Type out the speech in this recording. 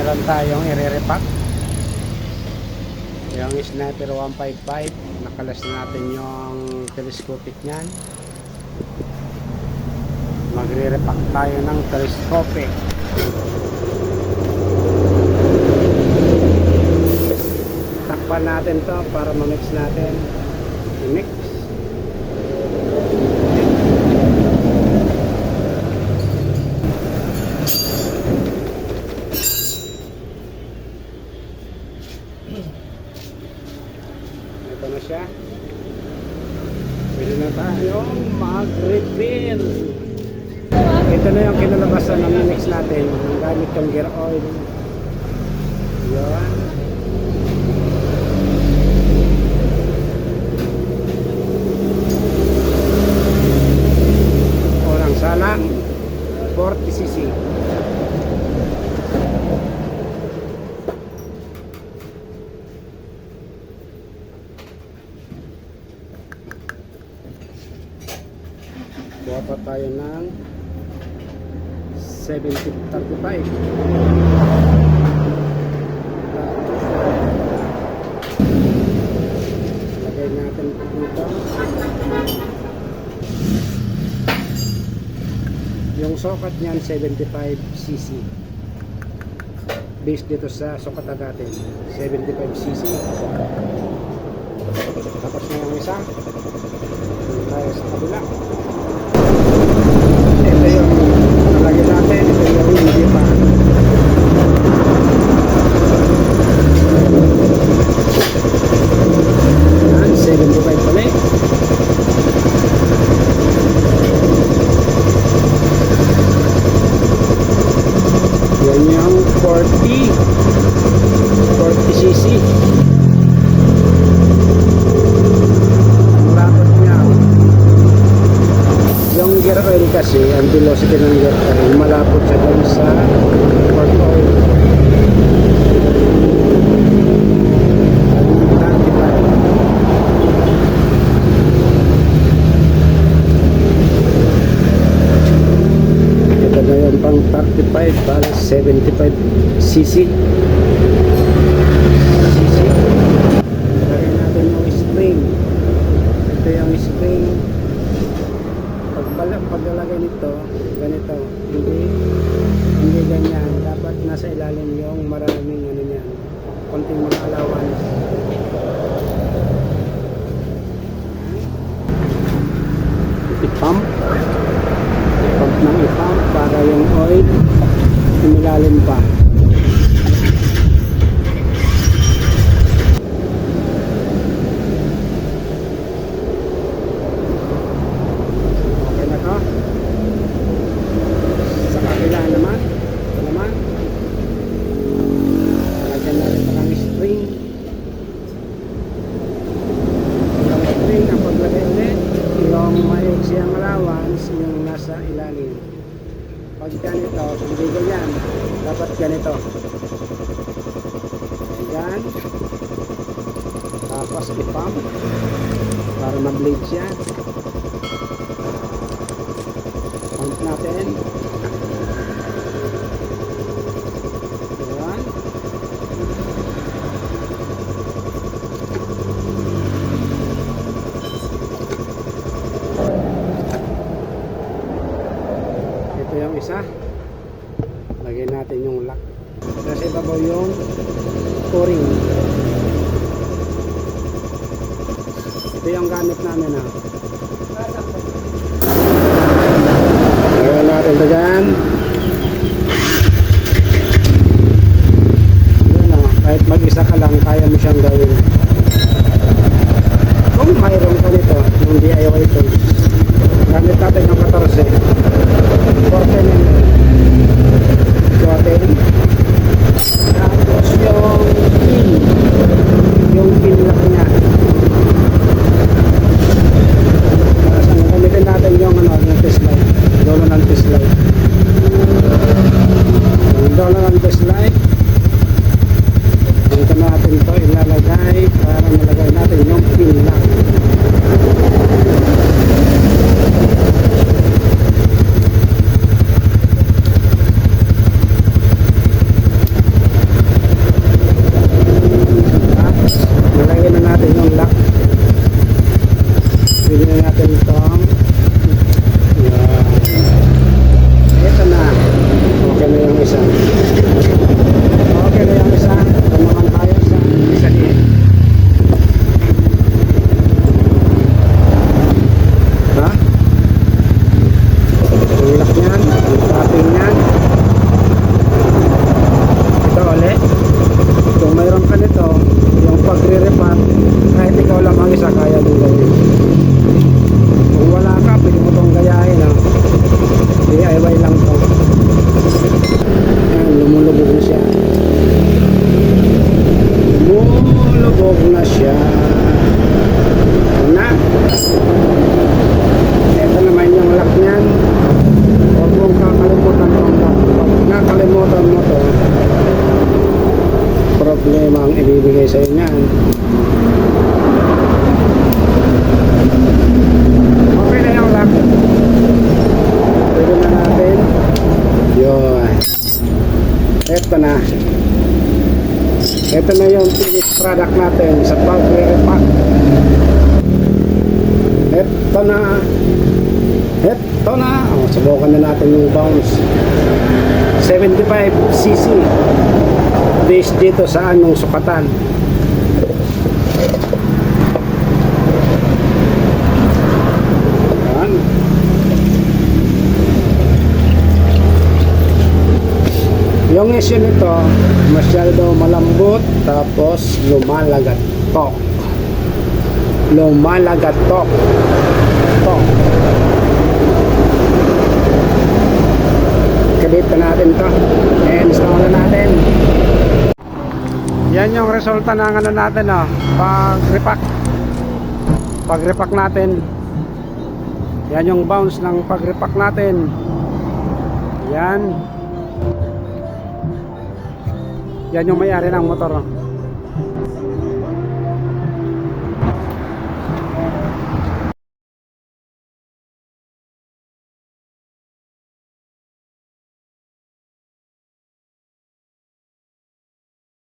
meron tayong i-repack. Yung Sniper 155, nakalas na natin yung telescopic nyan. Magre-repack tayo ng telescopic. Takpan natin to para ma-mix natin. I-mix. Ito na siya. Pwede na tayong mag-refill. Ito na yung kinalabasan ng mix natin. Gamit yung gear oil. Yan. Orang salang 40cc. Buha pa tayo ng 70-35. Lagay natin dito. Yung sokat niyan 75cc. Based dito sa sokat natin 75cc. Tapos na yung isa. Tayo sa kabila. Ito yung nalagay natin. Ito yung hindi pa. Yan, 75 pala eh. Yan yung 40cc. Yung gear oil kasi, ang velocity ng gear oil, malapot siya dun sa port oil. Ito na yung pang 35 para 75cc. Lagyan natin yung spring. Ito yung spring. Paglalagay nito, ganito, hindi ganyan, dapat nasa ilalim yung maraming ano niyan, konting mga allowance. I-pump ng i-pump para yung oil umilalim pa. Siyang allowance yung nasa ilalim. Pag ganito, hindi ganyan, dapat ganito. Yan. Tapos i-pump para mag-bleed siya. Pump natin. Yan. Yung isa, lagyan natin yung lock. Nasa ibabaw yung o-ring. Ito yung gamit namin ha. Lagyan natin ito dyan. Yan o, kahit mag-isa ka lang kaya mo siyang gawin. Kung mayroon ka nito, yung DIY tools, gamit natin yung 14 tapos yung pin lock niya. Gamitin natin yung yung test light, dolo ng test light. Yung dolo ng test light, dito natin ito ilalagay para malagay natin yung pin lock. Lumabog na siya. Na. Ito naman yung lock niyan. Huwag mong kakalimutan itong lock. Pag nakalimutan mo to, problema ang ibibigay sa inyo yan. Okay na yung lock. Pwede na natin. Yun. Ito na. Ito na yung finished product natin sa pag-repack. Ito na. Ito na. Subukan na natin yung bounce. 75cc. Based dito sa anong sukatan. Yan. Yung issue nito, masyado malambot, tapos lumalagatok. Lumalagatok. Ito. Kabit na natin to. Install na natin. Yan yung resulta ng ano natin, pag-repack. Pag-repack natin. Yan yung bounce ng pag-repack natin. Yan. Yan yung may-ari ng motor.